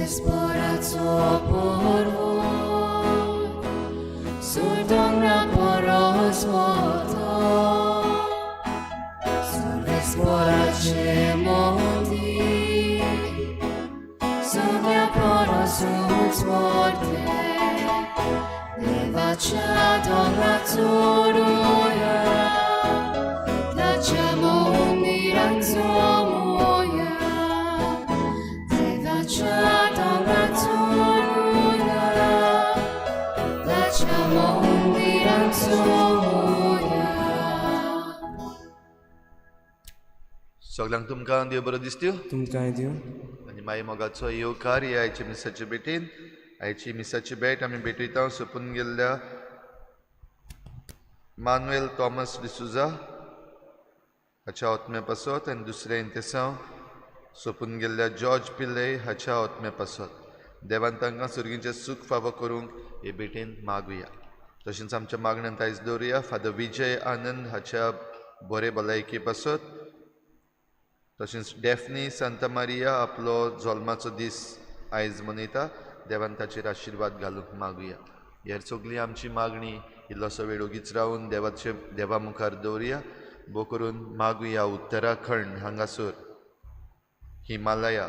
Sporazzo porvor, sul domra poros moto, sul vesporace mondi, sul mia poros ut morte, levacia domra zuruia, tacciamo un miranzo muia, levacia domra zuruia, tacciamo un miranzo muia. सगळ्यांक तुमकां देव बरो दिसत्यो तुमकां दिव आनी मागीर मोगाचो येवकार ही आयचे मिसाचे भेटेन आयची मिसाची भेट आमी भेटयता सोंपून गेल्ल्या मानुएल थॉमस डिसुजा हाच्या ओतमे पासत आनी दुसरे इंतेसांव सोंपून गेल्ल्या जॉर्ज पिल्ले हाच्या ओतमे पासत देवान तांकां सुर्गीचें सूख फावो करूंक हे भेटेन मागुया. तशेंच आमच्या मागण्यांत आयज दवरुया फादर विजय आनंद हाच्या बरे भलायके पासत. तशेंच डेफनी सांता मारिया आपलो जल्माचो दीस आयज मनयता. देवान ताचेर आशिर्वाद घालूंक मागुया. हेर सगळी आमची मागणी इल्लोसो वेळ ओगीच रावन देवा मुखार दवरुया. भोव करून मागुया उत्तराखंड हांगासर हिमालया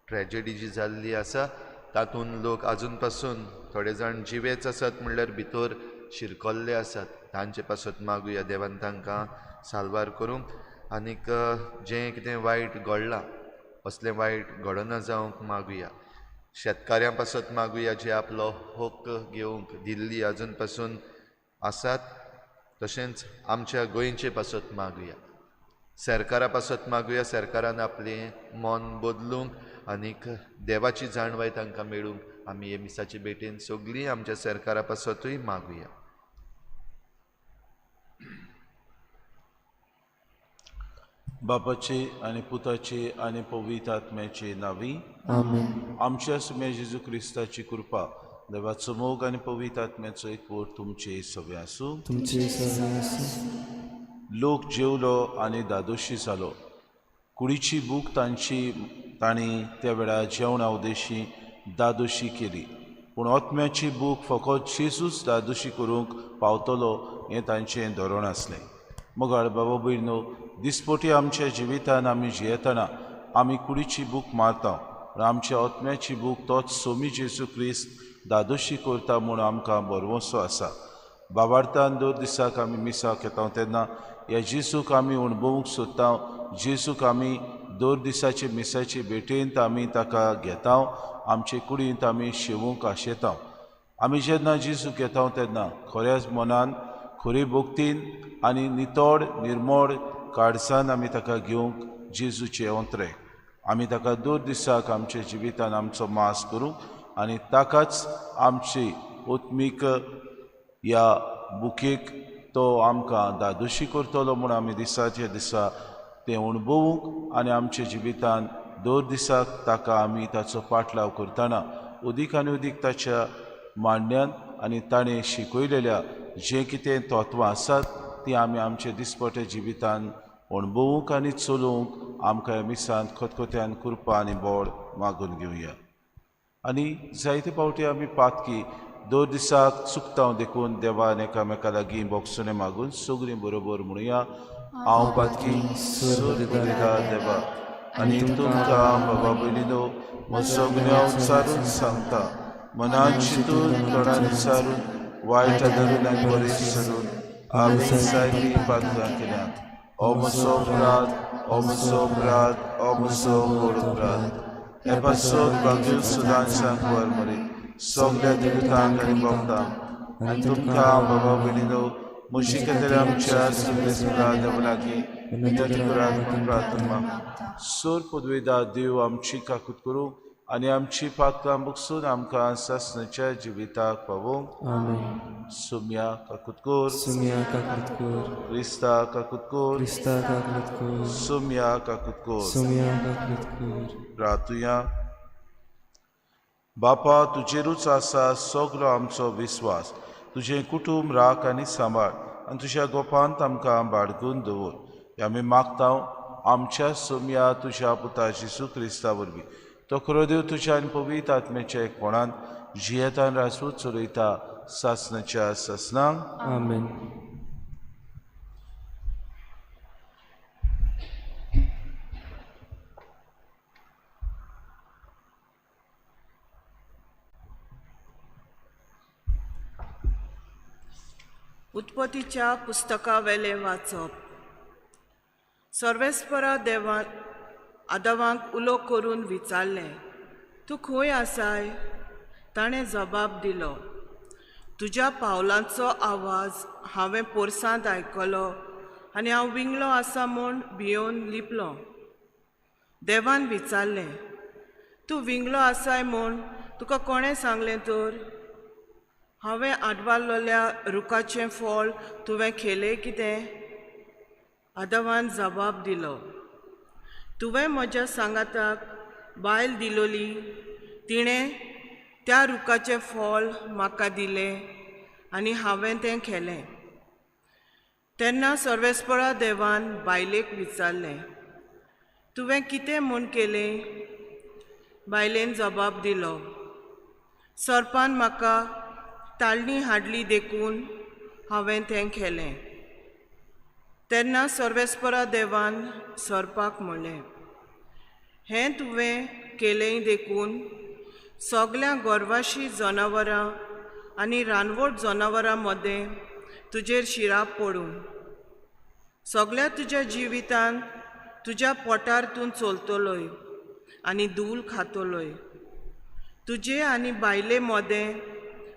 ट्रॅजेडी जी जाल्ली आसा तातूंत लोक आजून पासून थोडे जाण जिवेच आसात म्हणल्यार भितर शिरकोल्ले आसात. तांचे पासत मागुया देवान तांकां साल्वार करूंक. आनीक जें कितें वायट घडलां असलें वायट घडना जावंक मागुया. शेतकाऱ्यां पासत मागुया जे आपलो हक्क घेवंक दिल्ली आजून पासून आसात. तशेंच आमच्या गोंयचे पासत मागुया. सरकारा पासत मागुया सरकारान आपलें मन बदलूंक आनीक देवाची जाणवाय तांकां मेळूंक आमी हे मिसाचे भेटेन सगळीं आमच्या सरकारा पासतूय मागुया. बापाचे आनी पुताचे आनी पवित्र आत्म्याचे नांवी आमेन. आमच्या सुम्या जेजू क्रिस्ताची कृपा देवाचो मोग आनी पवित्र आत्म्याचो एकवट तुमचे सगळे आसूं. तुमचे सगळे आसूं. लोक जेवलो आनी दादोशी जालो. कुडीची बूक तांणी त्या वेळार जेवणा उद्देशी दादोशी केली. पूण आत्म्याची बूक फकत जेजूच दादोशी करूंक पावतलो हें तांचें धोरण आसलें. मोगाळ बाबा भयणो दिसपोटी आमच्या जिवितान आमी जियेतना आमी कुडीची बूक मारता पूण आमच्या आत्म्याची बूक तोच सोमी जेजू क्रिस्त दादोशी करता म्हूण आमकां बरवसो आसा. बाबार्थान दर दिसाक आमी मिसाक येता तेन्ना ह्या जेजूक आमी अणभवूंक सोदता. जेजूक आमी दर दिसाचे मिसाचे भेटेंत आमी ताका घेता. आमचे कुडींत आमी शेवूंक आशेता. आमी जेन्ना जेजूक येता तेन्ना खऱ्याच मनान खरे भक्तीन आनी नितोड निर्मळ काळजान आमी ताका घेवंक जेजूचे अंतरे. आमी ताका दर दिसाक आमच्या जिवितान आमचो मास करूंक आनी ताकाच आमची ओत्मीक ह्या बुकेक तो आमकां दादोशी करतलो म्हूण आमी दिसाच्या दिसा तें अणभवूंक आनी आमच्या जिवितान दर दिसाक ताका आमी ताचो पाटलाव करतना उदीक आनी उदीक ताच्या मांड्यान आनी ताणें शिकयलेल्या जें कितें तत्वां आसात ती आमी आमच्या दिसपट्या जिवितान अणभवूंक आनी चलोवंक आमकां ह्या मिसांत खतखत्यान कृपा आनी बोड मागून घेवया. आनी जायते फावटी आमी पातकी दर दिसाक चुकता देखून देवान एकामेका लागीं बोगसुने मागून सगळीं बरोबर म्हणुया. हांव पातकी सुरदिता देवा आनी तुमकां बाबा भयणीनो म्हजो गुन्यांव विचारून सांगता. मनान चिंतून तोंडान विचारून वायट धरून आनी बरें विसरून हांवें जायतीं पातकां केल्यात. हो म्हजो अपराध हो म्हजो अपराध हो म्हजो व्हड अपराध. हे पासत भाग्यूल सुदांशांक वर मरे सगळ्या दुतांक आनी भक्तांक आनी तुमकां बाबा भयणीनो म्हजी खातीर आमच्या सगळे सुद्दां देवा लागीं विनंती करात म्हूण प्रार्थना. सोर पदवेदा देव आमची काकूत करूं आनी आमची पातकां बगसून आमकां सासणाच्या जिविताक पावोवंक. सुम्या काकूत कर. सुम्या काकूत कर. क्रिस्ता काकूत कर. क्रिस्ता काकूत कर. सुम्या काकूत कर. सुम्या काकूत कर. प्रार्थुया. बापा तुजेरूच आसा सगळो आमचो विस्वास. तुजें कुटुंब राख आनी सांबाळ आनी तुज्या गोपांत आमकां बाळगून दवर. आमी मागता आमच्या सोम्या तुज्या पुता जेजू क्रिस्ता वरवीं तो क्रोदेव तुझ्या आनी पवित्र आत्म्याच्या एकपणान जियेतान रासूत चलयता सासनाच्या सासनांक आमेन. उत्पत्तीच्या पुस्तका वेले वाचप. सर्वेस्परा देवान आदामाक उलो करून विचारलें, तूं खंय आसाय? ताणें जबाब दिलो, तुज्या पावलांचो आवाज हांवें पोरसांत आयकलो आनी हांव विंगलो आसा म्हूण भियोन लिपलो. देवान विचारलें, तूं विंगलो आसाय म्हूण तुका कोणें सांगलें तर? हांवें आडवारलोल्या रुखाचें फळ तुवें खेलें कितें? आदामान जबाब दिलो, तुवें म्हज्या सांगाताक बायल दिलोली, तिणें त्या रुखाचें फळ म्हाका दिलें आनी हांवें तें खेलें. तेन्ना सर्वेस्परा देवान बायलेक विचारलें, तुवें कितें म्हूण केलें? बायलेन जबाब दिलो, सर्पान म्हाका ताळणी हाडली देखून हांवें तें खेलें. तेन्ना सर्वेस्परा देवान सर्पाक म्हणलें, हें तुवें केलें देखून सगळ्या गोरवाशी जनावरां आनी रानवट जनावरां मदें तुजेर शिराप पडूं. सगळ्या तुज्या जिवितान तुज्या पोटार तूं चलतलोय आनी धूल खातलोय. तुजे आनी बायले मोदें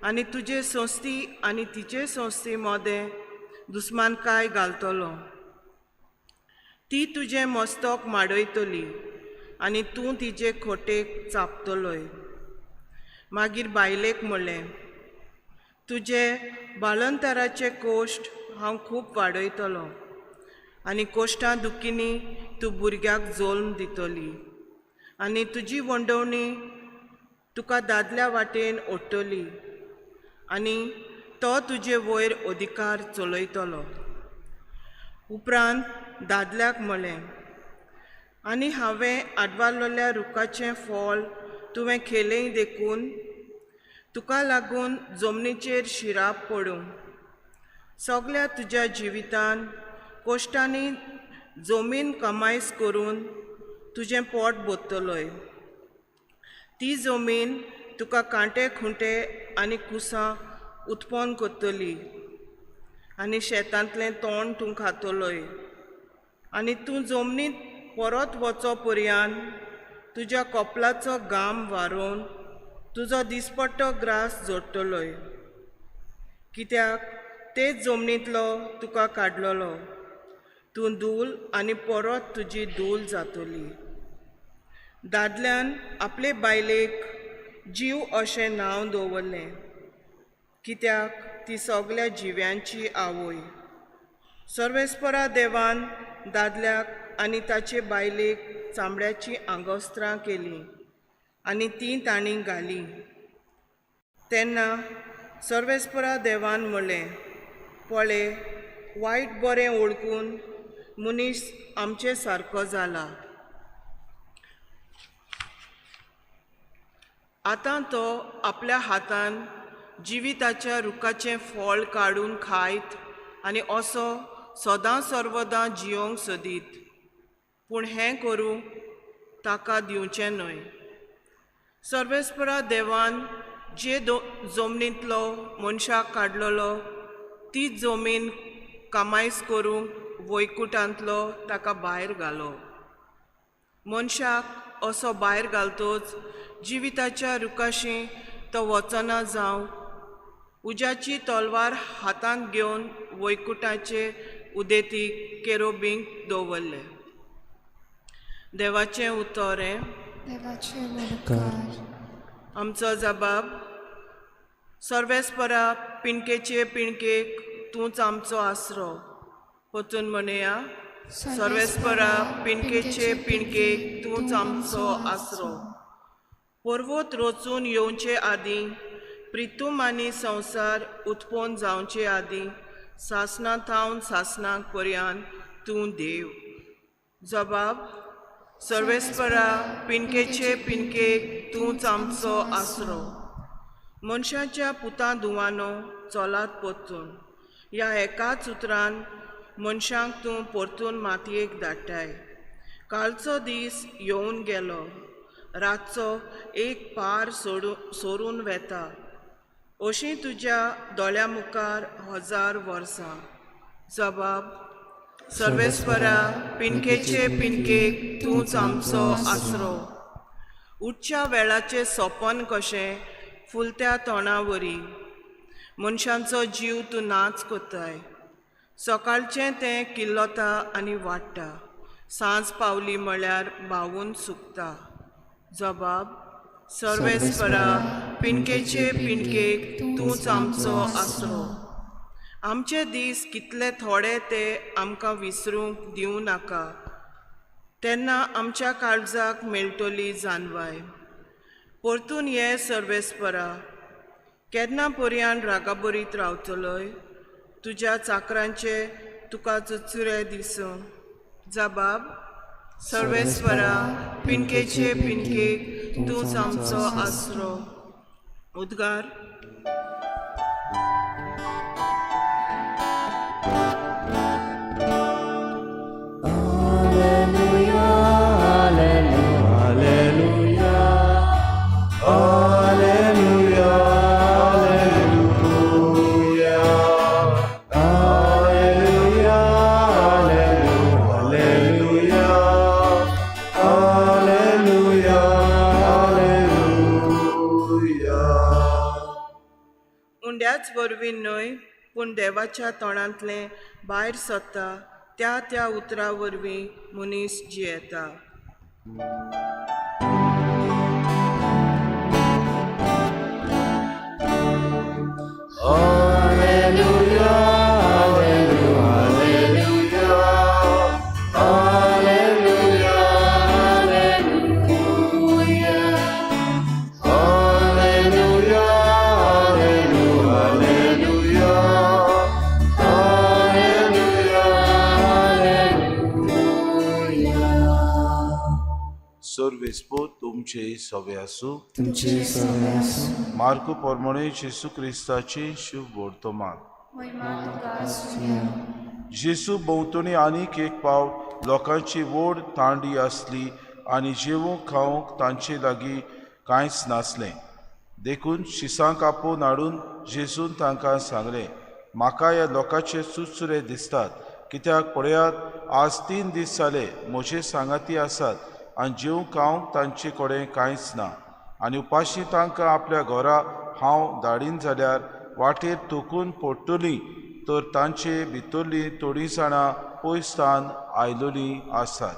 आनी तुजे संस्ती आनी तिचे संस्थे मोदें दुस्मानकाय घालतलो. ती तुजें मस्तक माडयतली आनी तूं तिचे खोटेक चापतलोय. मागीर बायलेक म्हणलें, तुजे बाळंतराचे कोश्ट हांव खूब वाडयतलो आनी कोश्टां दुखींनी तूं भुरग्याक जल्म दितली आनी तुजी वंडवणी तुका दादल्या वाटेन ओडटली आनी तो तुजे वयर अधिकार चलयतलो. उपरांत दादल्याक म्हणलें, आनी हांवें आडवारलोल्या रुखाचें फळ तुवें खेलें देखून तुका लागून जमनीचेर शिराप पडूं. सगळ्या तुज्या जिवितान कोश्टांनी जमीन कमायस करून तुजें पोट भरतलोय. ती जमीन तुका कांटे खुंटे आनी कुसां उत्पन्न करतली आनी शेतांतलें तोंड तूं खातलोय. आनी तूं जमनींत परत वचो पर्यान तुज्या कपलाचो घाम वारोवन तुजो दिसपट्टो ग्रास जोडटलोय, कित्याक तेच जमनींतलो तुका काडलोलो. तूं धूल आनी परत तुजी धूल जातली. दादल्यान आपले बायलेक जीव अशें नांव दवरलें, कित्याक ती सगळ्या जिव्यांची आवय. सर्वेस्परा देवान दादल्याक आनी ताचे बायलेक चामड्याची आंगोस्त्रां केलीं आनी तीं तांणी घालीं. तेन्ना सर्वेस्परा देवान म्हणलें, पळय, वायट बरें ओळखून मनीस आमचे सारको जाला. आतां तो आपल्या हातान जिविताच्या रुखाचें फळ काडून खायत आनी असो सदां सर्वदां जियोंक सोदीत. पूण हें करूं ताका दिवचें न्हय. सर्वेस्परा देवान जे जमनींतलो मनशाक काडलोलो ती जमीन कामायस करूंक वैकुंठांतलो ताका भायर घालो. मनशाक असो भायर घालतोच जिविताच्या रुखाशी तो वचना जावं उज्याची तलवार हातांत घेवन वैकुंठाचे उदेतीक केरोबींक दवरले. देवाचें उतर हें. देवाचे उपकार. आमचो जबाब. सर्वेस्परा पिणकेचे पिणकेक तूंच आमचो आसरो. परतून म्हणया, सर्वेस्परा पिणकेचे पिणकेक तूंच आमचो आसरो. पर्वत रचून येवचे आदीं, प्रितूम आनी संवसार उत्पन्न जावचे आदीं, सासणां थावन सासणांक पर्यान तूं देव. जबाब. सर्वेस्परा पिणकेचे पिणकेक तूंच आमचो आसरो. मनशाच्या पुतां दुवानो चोलात पोत्तून ह्या एकाच उतरान मनशांक तूं परतून मातयेक धाडटाय. कालचो दीस येवन गेलो, रातचो एक पार सोरून वेता. अशीं तुज्या दोळ्या मुखार 1000 वर्सां. जबाब सर्वेस्परा पिणकेचे पिणकेक तूंच आमचो आसरो. उठच्या वेळाचें सोपन कशें फुलत्या तोंडावरी मनशांचो जीव तूं नाच कोत्ताय. सकाळचें तें किल्लोता आनी वाडटा, सांज पावली म्हळ्यार भावून सुकता. जबाब सर्वेस्परा पिणकेचे पिणकेक तूंच आमचो आसरो. आमचे दीस कितले थोडे ते आमकां विसरूंक दिवं नाका. तेन्ना आमच्या काळजाक मेळटली जानवाय. परतून ये सर्वेस्परा, केन्ना पर्यान रागाबरीत रावतलोय. तुज्या चाकरांचे तुका चुचुरे दिसूं. जबाब सर्वेस्परा पिणकेचे पिणकेक तूंच आमचो आसरो. उद्गार उंड्याच वरवीं न्हय पूण देवाच्या तोंडांतलें भायर सरता त्या त्या उतरा वरवीं मनीस जियेता. सर्वेस्पो तुमचे सवे आसूं. तुमचे सवे आसूं. मार्को पोरमोणे जेसू क्रिस्ताची शुभ वर्तमान. जेसू भोंवतणी आनीक एक पावट लोकांची व्हड तांडी आसली आनी जेवूंक खावंक तांचे लागीं कांयच नासलें. देखून शिसांक आपोवन हाडून जेसून तांकां सांगलें, म्हाका ह्या लोकांचे चुचुरे दिसतात, कित्याक पळयात आज 3 दीस जाले म्हजे सांगाती आसात आनी जेवूंक खावंक तांचे कडेन कांयच ना. आनी उपाशी तांकां आपल्या घरा हांव धाडीन जाल्यार वाटेर तोकून पडटलीं तर तांचे भितरलीं थोडीं जाणां पयसतान आयलोलीं आसात.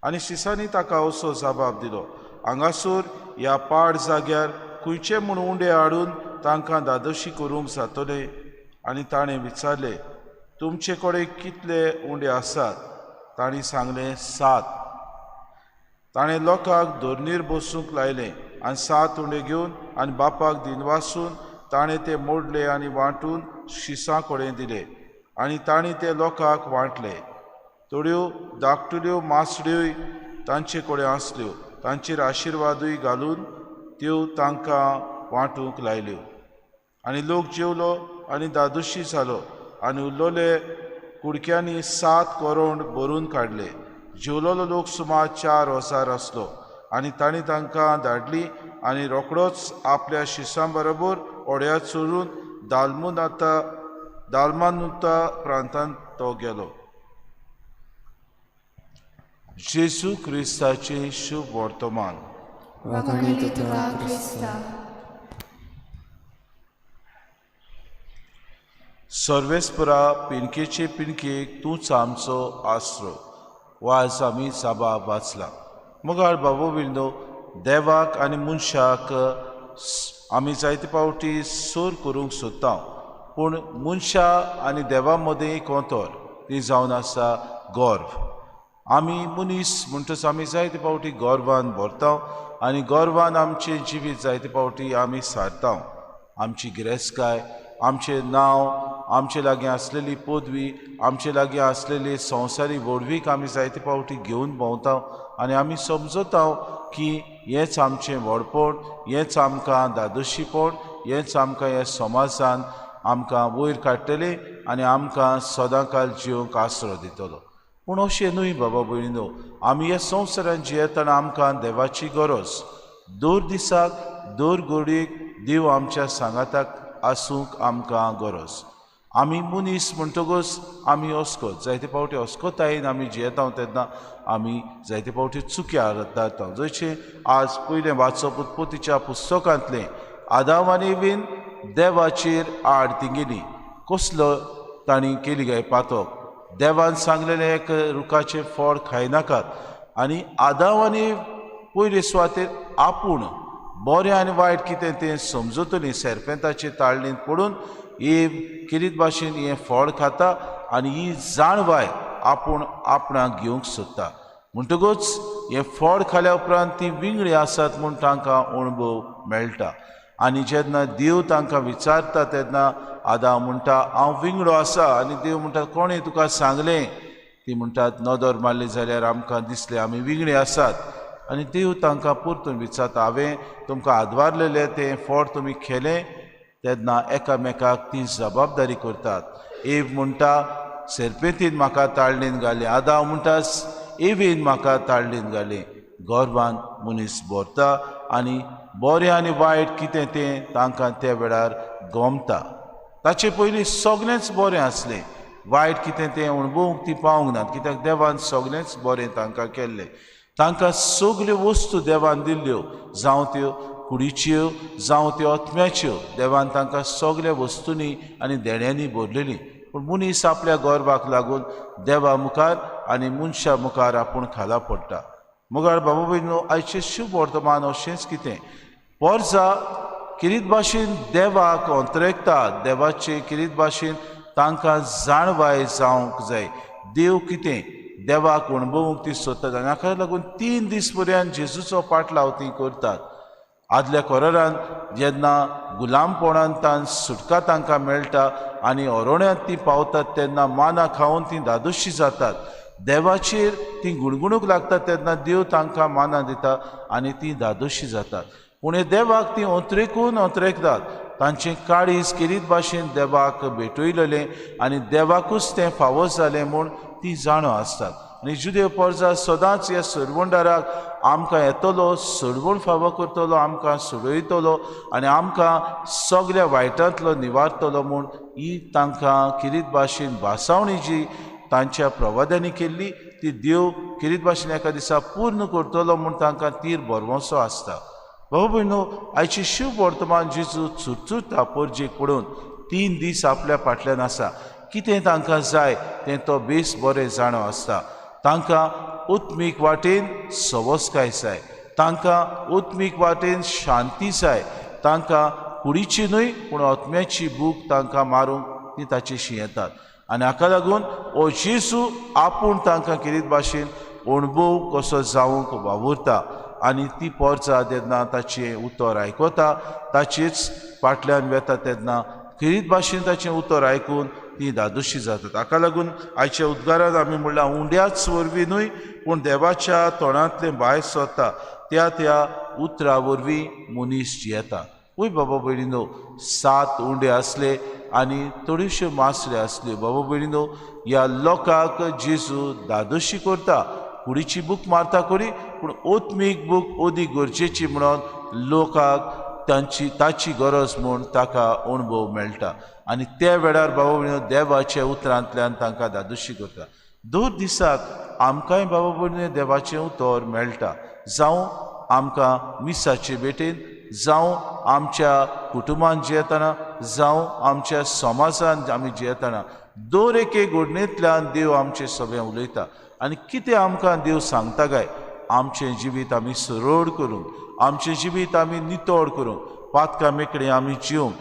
आनी शिसांनी ताका असो जबाब दिलो, हांगासर ह्या पाड जाग्यार खंयचे म्हूण उंडे हाडून तांकां दादोशी करूंक जातले. आनी ताणें विचारलें, तुमचे कडेन कितले उंडे आसात? तांणी सांगलें, 7. ताणें लोकांक धोरणीर बसूंक लायलें आनी 7 उंडे घेवन आनी बापाक दिनवासून ताणें ते मोडले आनी वांटून शिसां कडेन दिले आनी तांणी ते लोकांक वांटले. थोड्यो धाकटुल्यो मासड्योय तांचे कडेन आसल्यो, तांचेर आशिर्वादूय घालून त्यो तांकां वांटूंक लायल्यो. आनी लोक जेवलो आनी दादोशी जालो आनी उरलोले कुडक्यांनी 7 करोंड भरून काडले. जेवलोलो लोक सुमार 4000 आसलो. आनी तांणी तांकां धाडली आनी रोखडोच आपल्या शिसां बरोबर ओड्यार चोरून दालमानुता प्रांतांत तो गेलो. जेसू क्रिस्ताचे शुभ वर्तमान. सर्वेस्परा पिणकेचे पिणकेक तूंच आमचो आसरो. वाज आमी साबा वाचला. मुगाळ बाबू विंदो देवाक आनी मनशाक आमी जायते पावटी सोर करूंक सोदता, पूण मनशा आनी देवा मदें कोंतोर ती जावन आसा गर्व. आमी मनीस म्हणटच आमी जायते पावटी गर्वान भरता आनी गर्वान आमचें जिवीत जायते पावटी आमी सारता. आमची गिरेस्तकाय, आमचें नांव, आमचे लागीं आसलेली पदवी, आमचे लागीं आसलेली संवसारी वडवीक आमी जायते पावटी घेवन भोंवता आनी आमी समजता की हेंच आमचें व्हडपण, हेंच आमकां दादोशीपण, हेंच आमकां हे समाजान आमकां वयर काडटलें आनी आमकां सदांकाल जिवंक आसरो दितलो. पूण अशें न्हय बाबा भयणीनो, आमी ह्या संवसारांत जियेतना आमकां देवाची गरज. दर दिसाक दर घडयेक देव आमच्या सांगाताक आसूंक आमकां गरज. आमी मनीस म्हणटकच आमी अस्कोत, जायते फावटी अस्कोतायेन आमी जियेता तेन्ना आमी जायते फावटी चुक्या जाता. जशें आज पयलें वाचप उत्पत्तीच्या पुस्तकांतलें आदाम आनी एवीन देवाचेर आड तिंगेली कसलो तांणी केली काय पातक. देवान सांगलेलें एक रुखाचें फळ खायनाकात आनी आदाम आनी पयले सुवातेर आपूण बरें आनी वायट कितें तें समजतली सेर्पेंताचे ताळणेंत पडून एव किरीत भाशेन हें फळ खाता आनी ही जाणवाय आपूण आपणाक घेवंक सोदता. म्हणटकूच हें फळ खाल्या उपरांत ती विंगडी आसात म्हूण तांकां अणभव मेळटा. आनी जेन्ना देव तांकां विचारता तेन्ना आदाम म्हणटा हांव विंगडो आसा. आनी देव म्हणटा कोणें तुका सांगलें? ती म्हणटात नदर मारली जाल्यार आमकां दिसलें आमी विंगडे आसात. आनी देव तांकां परतून विचारता हांवें तुमकां आदवारलेलें तें फळ तुमी खेलें. तेन्ना एकामेकाक ती जबाबदारी करतात. एव म्हणटा सेर्पेंतीन म्हाका ताळणेन घालें, आदाम म्हणटा एवेन म्हाका ताळणेन घालें. गर्वान मनीस भरता आनी बरें आनी वायट कितें तें तांकां त्या वेळार गमता. ताचे पयलीं सगळेंच बरें आसलें, वायट कितें तें अणभवूंक ती पावूंक नात, कित्याक देवान सगळेंच बरें तांकां केल्लें. तांकां सगल्यो वस्तू देवान दिल्ल्यो, जावं त्यो कुडीच्यो जावं त्यो आत्म्याच्यो. देवान तांकां सगळ्या वस्तूंनी आनी देण्यांनी भरलेलीं. पूण मनीस आपल्या गर्वाक लागून देवा मुखार आनी मनशा मुखार आपूण खाला पडटा. मुखार बाबा भयणीनो, आयचें शुभ वर्तमान अशेंच कितें वर्जा किरीत भाशेन देवाक अंतरेकता, देवाचे किरीत भाशेन तांकां जाणवाय जावंक जाय. देव कितें देवाक अणभवूंक ती सोदतात आनी हाका लागून 3 दीस पर्यंत जेजूचो पाटलाव ती करतात. आदल्या कोरारान जेन्ना गुलामपणांत तान सुटका तांकां मेळटा आनी अरोण्यांत ती पावतात तेन्ना माना खावन ती दादोशी जातात. देवाचेर ती गुणगुणूंक लागतात तेन्ना देव तांकां माना दिता आनी ती दादोशी जातात. पूण हे देवाक ती अंतरेकतात. तांचें काळीज किरीत भाशेन देवाक भेटयलेलें आनी देवाकूच तें फावो जालें म्हूण ती जाणो आसतात. आनी जुदेव पर्जा सदांच ह्या सोडवणदाराक आमकां येतलो, सोडवण फावो करतलो, आमकां सोडयतलो आनी आमकां सगळ्या वायटांतलो निवारतलो म्हूण ही तांकां किरीत भाशेन भासावणी जी तांच्या प्रवाद्यांनी केल्ली ती देव किरीत भाशेन एका दिसा पूर्ण करतलो म्हूण तांकां तीर बरवोसो आसता. बाबा भयणो, आयची शुभ वर्तमान जेजू चुरचुरता पर्जेक पडून 3 दीस आपल्या फाटल्यान आसा. कितें तांकां जाय तें तो बेस बरें जाणो आसता. तांकां उत्मीक वाटेन सवस्काय जाय, तांकां उत्मीक वाटेन शांती जाय, तांकां कुडीची न्हय पूण आत्म्याची भूक तांकां मारूंक ती ताचेशी येतात. आनी हाका लागून हो जेजू आपूण तांकां किरीत भाशेन अणभव कसो जावंक वावुरता. आनी ती पर्जा जेन्ना ताचें उतर आयकता, ताचेच फाटल्यान वेता तेन्ना किरीत भाशेन ताचें उतर आयकून ती दादोशी जातात. हाका लागून आयच्या उद्गारांत आमी म्हणलां उंड्याच वरवीं न्हय पूण देवाच्या तोंडांतलें भायर सरता त्या उतरा वरवीं मनीस जियेता. वय बाबा भयणीनो, 7 उंडे आसले आनी थोड्योश्यो मासऱ्यो आसल्यो. बाबा भयणीनो, ह्या लोकांक जेजू दादोशी करता. कुडीची बूक मारता खरी पूण ओत्मीक बूक ओदी गरजेची म्हणून लोकांक ताची गरज म्हूण ताका अणभव मेळटा. आनी त्या वेळार बाबा भयणीनो देवाच्या उतरांतल्यान तांकां दादोशी करता. दर दिसाक आमकांय बाबा भयणीनो देवाचें उतर मेळटा. जावं आमकां मिसाचे भेटेन, जावं आमच्या कुटुंबान जियेतना, जावं आमच्या समाजान आमी जियेतना दर एके घडणेंतल्यान देव आमचें सगळें उलयता. आनी कितें आमकां देव सांगता काय? आमचें जिवीत आमी सरळ करूंक, आमचें जिवीत आमी नितळ करूंक, पातकां मेकळीं आमी जिवंक,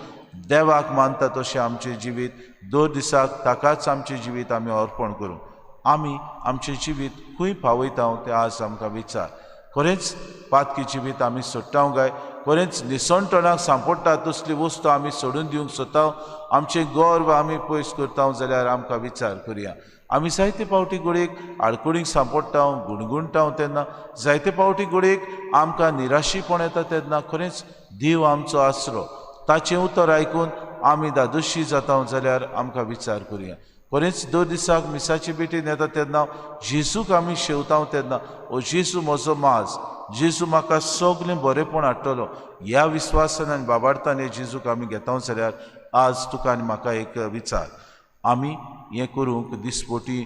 देवाक मानता तशें आमचें जिवीत दर दिसाक ताकाच आमचें जिवीत आमी अर्पण करूंक. आमी आमचें जिवीत खंय पावयता तें आज आमकां विचार. खरेंच पातकी जिवीत आमी सोडटा काय? खरेंच निसणटणाक सांपडटा तसली वस्तू आमी सोडून दिवंक सोदता? आमचें गर्व आमी पयस करता जाल्यार आमकां विचार करया. आमी जायते पावटी घडयेक आडकुडीक सांपडटा गुणगुणटा तेन्ना जायते पावटी घडयेक आमकां निराशीपण येता तेन्ना खरेंच देव आमचो आसरो ताचें उतर आयकून आमी दादोशी जाता जाल्यार आमकां विचार करुया. खरेंच दर दिसाक मिसाची बेटीन येता तेन्ना जेजूक आमी शेवता तेन्ना ओ जेजू म्हजो माज, जेजू म्हाका सगलें बरेंपण हाडटलो ह्या विस्वासान आनी बाबार्थान हे जेजूक आमी घेता जाल्यार आज तुका आनी म्हाका एक विचार आमी हें करूंक दिसपोटी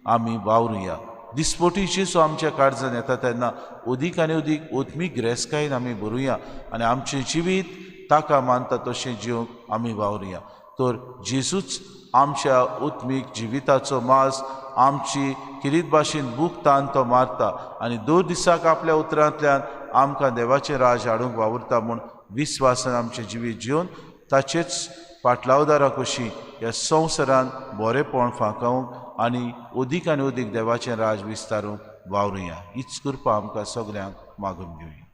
आमी वावरुया. दिसपोटी जेजू आमच्या काळजान येता तेन्ना अदीक आनी अदीक ओत्मीक गिरेस्कायेन आमी भरुया आनी आमचें जिवीत ताका मानता तशें जिवंक आमी वावरुया. तर जेजूच आमच्या ओत्मीक जिविताचो माज आमची किरीत भाशेन बूक तान तो मारता आनी दर दिसाक आपल्या उतरांतल्यान आमकां देवाचें राज हाडूंक वावुरता म्हूण विस्वासान आमचें जिवीत जिवन ताचेच फाटलावदारा कशी ह्या संवसारान बरेंपण फांकावंक आनी अदीक आनी अदीक देवाचें राज विस्तारूंक वावरुया. हीच कृपा आमकां सगल्यांक मागून घेवया.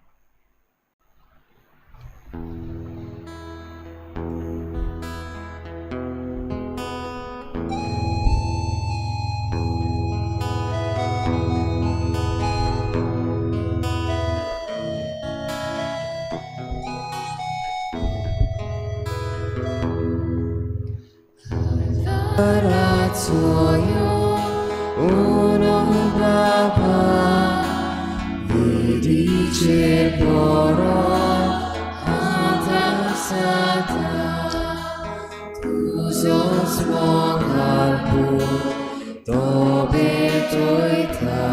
Razzoio uno Baba Vidice Boro Adasata Tuzos Mogarbu Tobe Toita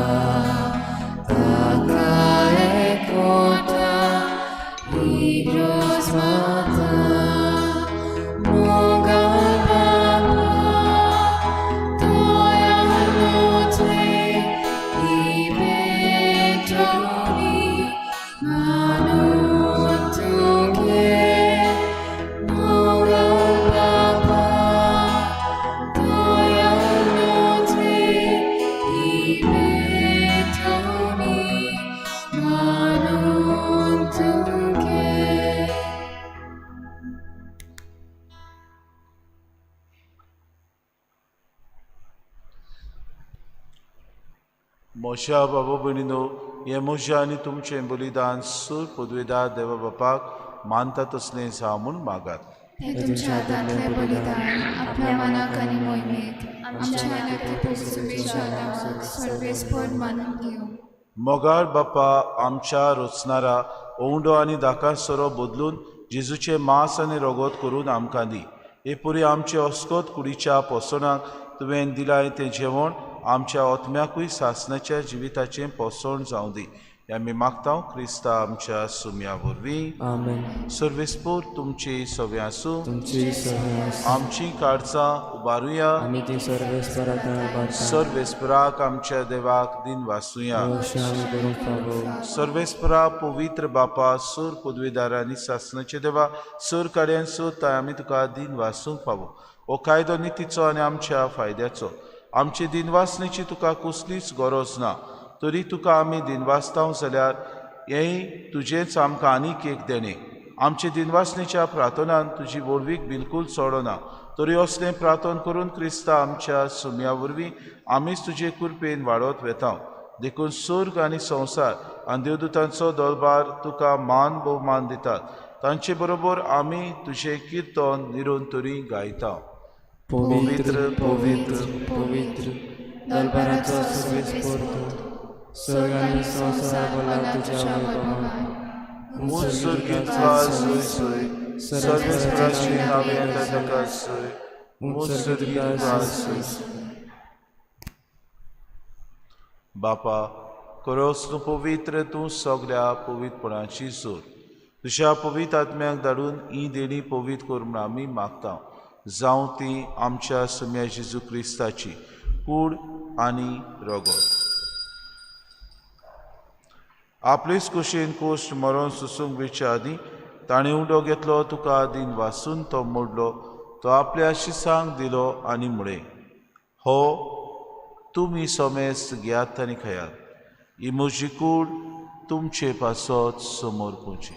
Taka Ekota Hidros Mata मोशा बाबा भयणीनो हें म्हजें आनी तुमचें बलिदान सूर पदवेदार देवा बापाक मानता तसलें जा म्हूण मागात. हे तुमच्या हातांतलें बलिदान आपल्या मनाक आनी मोहिमेक आमच्या नक्की पोसुबेशाक सर्वेस्पर मानून घेवं. मोगाळ बापा आमच्या रोचणारा ओंडो आनी दाकार सोरो बदलून जेजूचे मांस आनी रगत करून आमकां दी. हे पुरी आमचे अस्कोत कुडीच्या पोसणाक तुवें दिलाय तें जेवण आमच्या ओतम्याकूय सासणाच्या जिविताचें पोसण जावं दी. हे आमी मागता क्रिस्ता आमच्या सुम्या वरवीं. Amen. सर्वेस्पोर तुमची सव्या आसूं. तुमची सहाय आसूं. आमची काळजां उबारुया. आमी ती सर्वेस्पराक उबारता. सर्वेस्पराक आमच्या देवाक दिन वासुया. अशें आमी करूंक फावो. सर्वेस्परा पवित्र बापा सूर पदवीदारांनी सासणाचे देवा सूर काड्यान सुद्द आमी तुका दिन वासूंक फावो. हो कायदो नितीचो आनी आमच्या फायद्याचो. आमची दिनवासणेची तुका कसलीच गरज ना तरी तुका आमी दिनवासता जाल्यार हेंय तुजेंच आमकां आनीक एक देणें. आमचे दिनवासणेच्या प्रार्थनान तुजी वळवीक बिलकूल सोडना तरी असलें प्रार्थन करून क्रिस्ता आमच्या सुम्या वरवीं आमीच तुजे कृपेन वाडत वेता. देखून स्वर्ग आनी संवसार आनी देवदूतांचो दरबार तुका मान भोवमान दितात. तांचे बरोबर आमी तुजें किर्तन निरंतरी गायता. पवित्र पवित्र पवित्र दरबाराचो सर्वेस्पर तूं. स्वर्ग आनी संवसार भला तुज्या वैभवान. मुत्सुर्गीतला सोय सोय सर्वेस्पराची नावे येता ताका सोय. मुत्सुर्गीतला सोय. बापा खरोच तूं पवित्र तूं सगळ्या पवित्रपणाची सोर. तुज्या पवित्र आत्म्याक धाडून ही देणी पवित्र कर म्हूण आमी मागता. जावं ती आमच्या सुम्या जेजू क्रिस्ताची कूड आनी रगत. आपलेच कुशीन कोश्ट मरोन सुसूंक बेच्या आदीं ताणें उंडो घेतलो तुका दिन वासून तो मोडलो. तो आपल्या शिसांक दिलो आनी म्हळें हो तुमी सोमेस्त घेयात आनी खयात. ही म्हजी कूड तुमचे पासत समोर पोवची.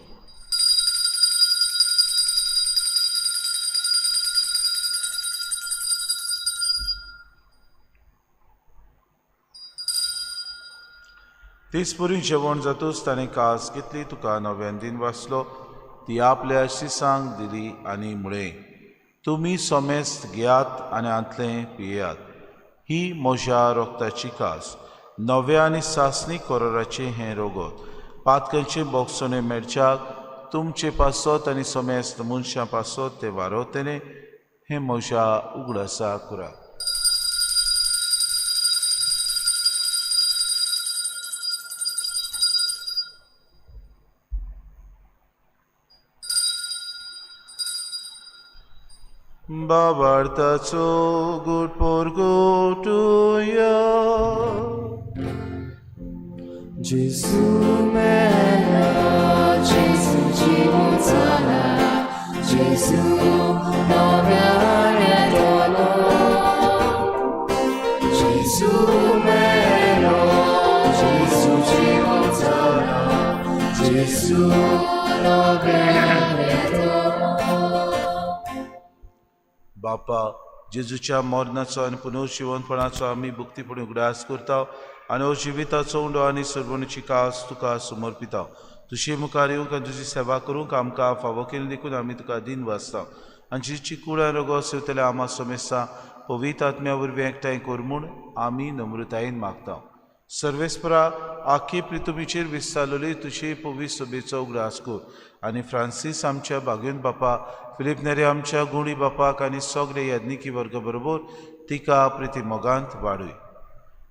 तेच परी जेवण जातूच ताणें कास घेतली, तुका नव्यान दिन वाचलो, ती आपल्या शिसांक दिली आनी म्हळें, तुमी सोमेस्त घेयात आनी आंतलें पियेयात. ही म्हज्या रोगताची कास, नव्या आनी सासणी कोरोराचें हें रोगत. पातकांचे बोगसोने मेळच्याक तुमचे पासत आनी सोमेस्त मनशां पासत ते वारोतेने हें म्हज्या उगडासा कुराक. Babartaco gut porgotuya Gesù meno, Gesù জীবনছাড়া, Gesù নব্যানে দোলো. Gesù meno, Gesù জীবনছাড়া, Gesù নব্যানে দোলো. बापा, जेजूच्या मरणाचो आनी पुनर्जिवनपणाचो आमी भक्तीपणे उगडास करता आनी हो जिविताचो उंडो आनी सर्वणीची कास तुका समर्पिता. तुजे मुखार येवंक आनी तुजी सेवा करूंक आमकां फावो केलें देखून आमी तुका दिन वाचता आनी जिची कुळां रोगो सेवतले आमा समेस्ता पवित्र आत्म्या वरवीं एकठांय कर म्हूण आमी नम्रतायेन मागता. सर्वेस्परा आख्खे पृथ्वीचेर विस्तारलेली तुजे पवित्र सभेचो उगडास कर आनी फ्रांसीस आमच्या भाग्योन बापा, फिलीप नेरे आमच्या गुणी बापाक आनी सगळे यज्ञिकी वर्ग बरोबर तिका प्रिती मोगांत वाडय.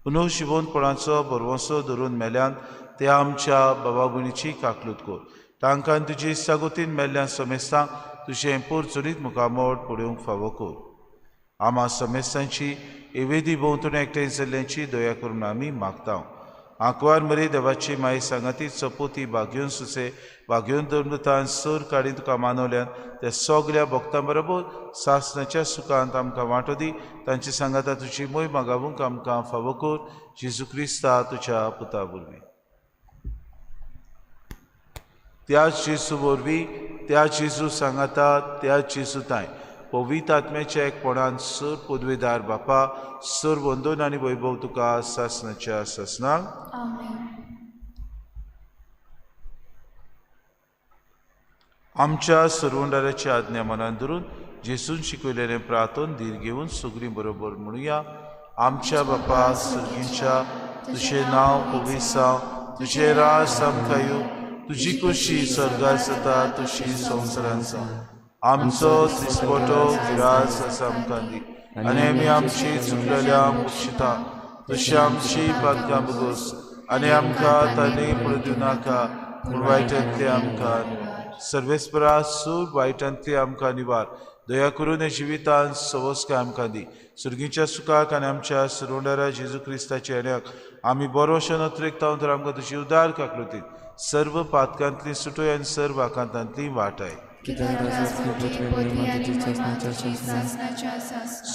पुनर्जिवनपणाचो बरवंसो धरून मेल्यान ते आमच्या बाबा भयणीची काकलूत कर. तांकां तुजे इश्टागोतीन मेल्ल्यान समेस्तांक तुजें परचुरीत मुखामोड पळोवंक फावो कर. आमा समेस्तांची एवेदी भोंवतणी एकठांय जाल्ल्यांची दया करून आमी मागता. आंकवार मरे देवाची माय सांगाती चपोती भाग्योन सुसे भाग्योन धर्मतान सर काडी तुका मानवल्यान त्या सगळ्या भक्तां बरोबर सासणाच्या सुखांत आमकां वांटो दी. तांची सांगाता तुजी मोय मागावूंक आमकां फावो कर. जेजू क्रिस्ता तुज्या पुता वरवीं. त्या जेजू वरवीं, त्या जेजू सांगाता, त्या जेजू ताय पवित्र आत्म्याच्या एकपणान सर पदवेदार बापा, सर वंदन आनी वैभव तुका सासणाच्या सासणाक. आमेन. आमच्या सर्वंडाराची आज्ञा मनान धरून जेसून शिकयलेलें प्रार्थन धीर घेवन सगळीं बरोबर म्हणुया. आमच्या बापा सर्गींच्या, तुजें नांव पवित्र जावं, तुजें राज आमकां येवं, तुजी खुशी स्वर्गांत जाता तशी संवसारांत जावं. आमचो दिसपटो गिरास आसा आमकां दी आनी आमी आमची चुकलेल्यांक बक्षिता, तशी आमची पातकां बगोस आनी आमकां तांणी पडूं नाका, पूण वायटांतले आमकां सर्वेस्परा सूर वायटांतली आमकां निवार. दया करून हे जिवितांत सवस्काय आमकां दी. सुर्गीच्या सुखाक आनी आमच्या सर्वंडारा जेजू क्रिस्ताच्या येण्याक आमी बरोशें नत्रेकता तर आमकां तुजी उदार काकलुतीत सर्व पातकांतली सुटोय आनी सर्व आकांतांतली वाटाय.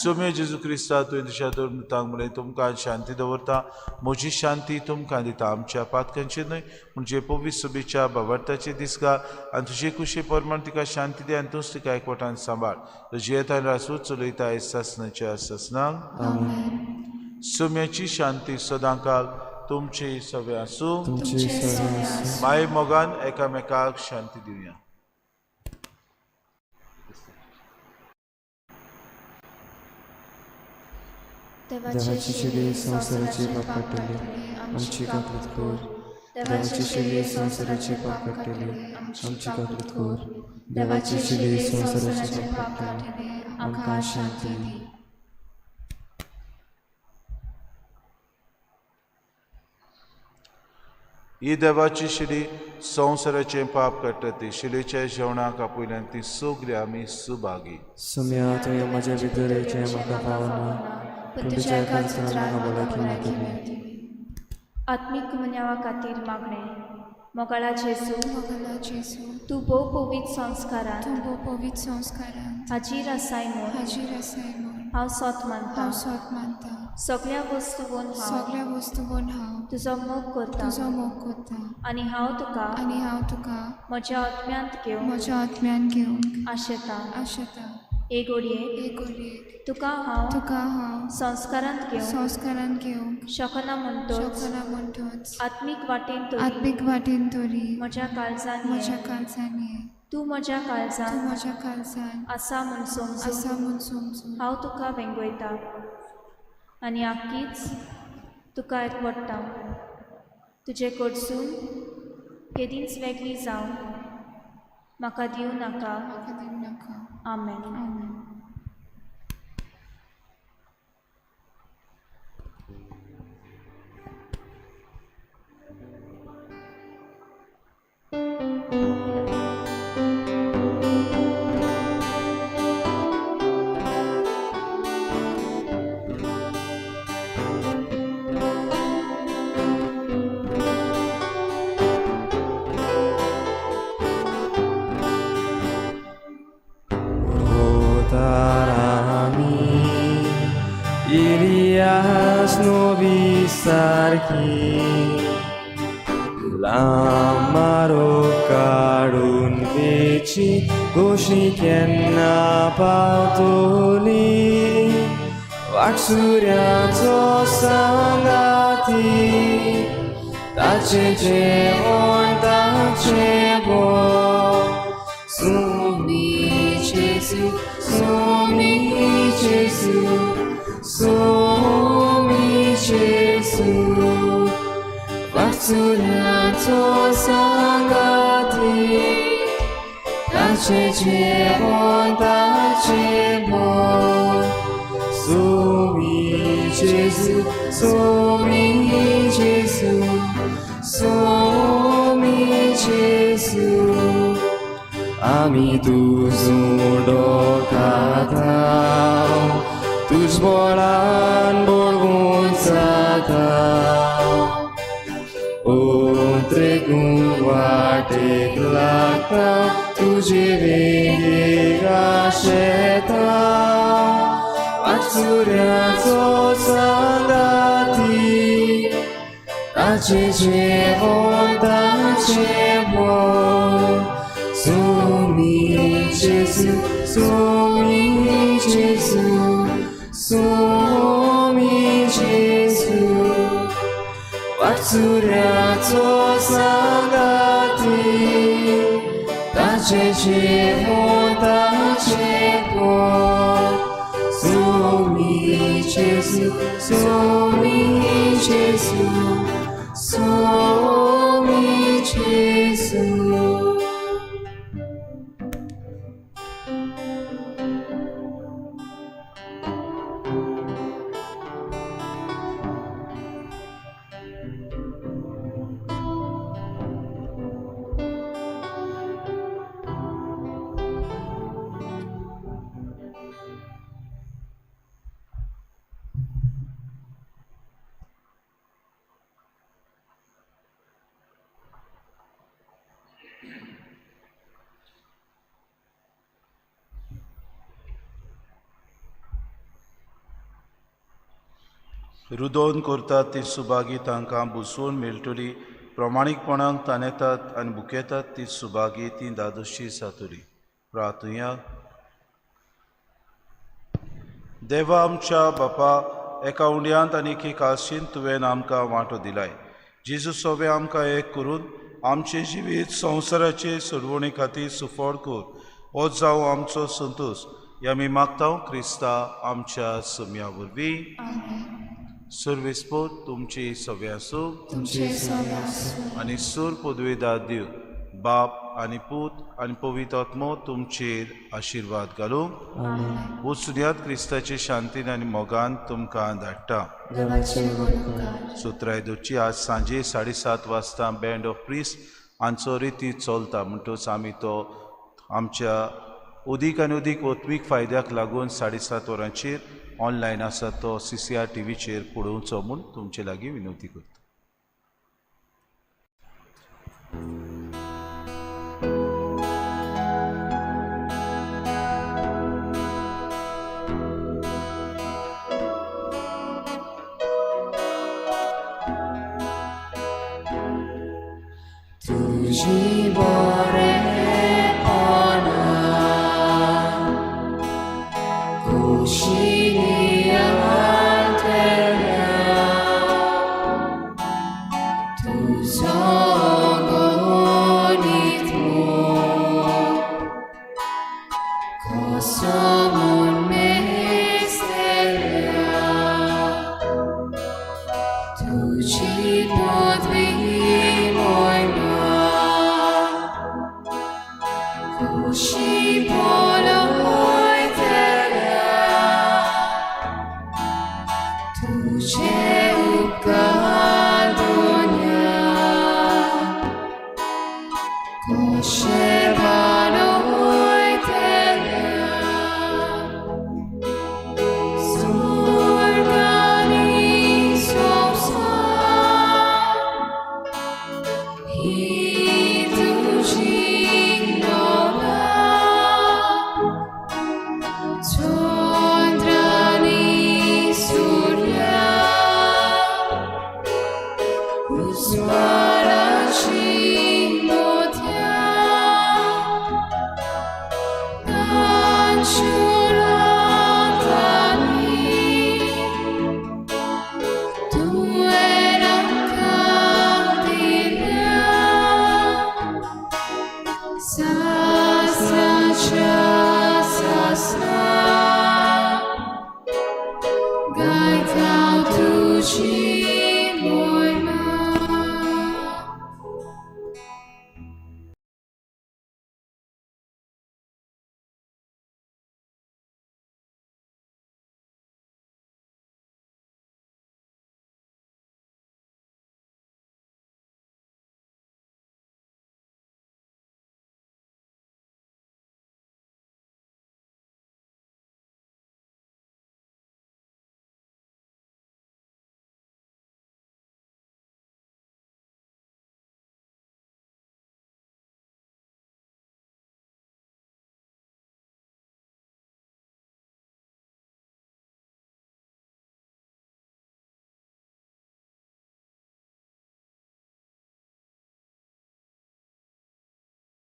सोम्य जेजू क्रिस्ता तुवें तुज्या धर्मतांक म्हणलें तुमकां शांती दवरता, म्हजी शांती तुमकां दिता. आमच्या पातकांचेर न्हय म्हणजे पवित्र सभेच्या बाबार्थाचे दिसगार आनी तुजे कुशी परमाण तिका शांती दी आनी तूंच तिका एकवटान सांबाळ. तुजी येता रासूच चलयता सासणाच्या सासणाक. सोम्याची शांती सदांकाल तुमची सगळे आसूं. माय मोगान एकामेकाक शांती दिवया. देवाची शिडी संसाराची पाप काडटली, आमची काकलूत कर. देवाची शिडी संसाराची पाप काडटली, आमची काकलूत कर. देवाची शिडी संसाराची पाप काडटली, आमकां शांती दी. ही देवाची शिडी संवसाराचें पाप काडटा ती शिडेच्या जेवणाक आपयल्यान ती सगळी आमी सुभागी. सुम्या तुवें म्हज्या भितरेचें म्हाका फावना, पूण तुज्या एकाच पुत्राक भलायकी मेळटली. आत्मीक मनयावा खातीर मागणें. मोगाळा जेजू, मोगाला जेजू, तूं भोव पवित्र संस्कारान तूं भोव पवित्र संस्कारान हाजीर आसाय म्हूण हाजीर आसाय म्हूण हांव सोत मानता. हांव सोत मानता. सगळ्या वस्तूंवन हांव सगळ्या वस्तूंवन हांव तुजो मोग करता तुजो मोग करता आनी हांव तुका म्हज्या आत्म्यांत म्हज्या आत्म्यांत घेवन म्हज्या आत्म्यान घेवंक आशेता. आशेता. एक घडये एक घडयेक तुका हांव तुका हांव संस्कारांत घेवंक संस्कारान घेवंक शकना म्हणटोच शकना म्हणटोच आत्मीक वाटेन तरी आत्मीक वाटेन तरी म्हज्या काळजान म्हज्या ये. काळजान ये. तूं म्हज्या तूं काळजान म्हज्या काळजान आसा म्हूण समजून आसा म्हूण समजून हांव तुका वेंगयता आनी आख्खीच तुका एकवडटा. तुजे कडसून केदींच वेगळी जावन म्हाका दिवं नाका. म्हाका दिवं नाका. आमेन. आमेन. Hotarami Ilias novi sarki Lamaro kadun veci goshi kenna pautoli Vaksuryacho sangati Tache jevon tache bo Sumi Jesu, Sumi Jesu, Sumi Jesu Vaksuryacho sangati Tache jevon tache bo Sumi Jesu, Sumi Jesu, Sumi Jesu Ami tuzo dokatao Tuj bolan borgun satao Otre guatek lakta Tuje vege gasheta Vaksuryacho sangati Tache jevon tache bo Sumi Jesu, Sumi Jesu, Sumi Jesu Vaksuryacho sangati Tache jevon tache bo Sumi Jesu, Sumi Jesu, Sumi Jesu रुदोवन करतात ती सुभागी तांकां बुजवून मेळटली. प्रमाणीकपणान ताणेतात आनी बुकेतात ती सुभागी ती दादोशी जातली. प्रार्थुया. देवा आमच्या बापा, एका उंड्यांत आनी एका काशीन तुवें आमकां वांटो दिलाय. जेजू सोबे आमकां एक करून आमचे जिवीत संवसाराचे सोडवणे खातीर सुफोड कर. हो जावं आमचो संतोश. ह्या आमी मागता क्रिस्ता आमच्या सम्या वरवीं. सर्वेस्पोत तुमची सव्या आसूं तुमचे सवे आसूं आनी सूर पदवेदार देव बाप आनी पूत आनी पवित्र आत्मो तुमचेर आशिर्वाद घालूं. वचुन्यांत क्रिस्ताचे शांतीन आनी मोगान तुमकां धाडटा. देवाचे वळखकार. सुत्रायदोची आज सांजे 7:30 वाजता बँड ऑफ प्रिस्ट हांचो रिती चलता. म्हणटच आमी तो आमच्या अदीक आनी अदीक वत्मीक फायद्याक लागून 7:30 वरांचेर ऑनलायन आसा तो CCR टीव्हीचेर पळोवचो म्हूण तुमचे लागीं विनंती करता. तुझी बरेपणां 오시니 알테라 두 성원이 도 거성을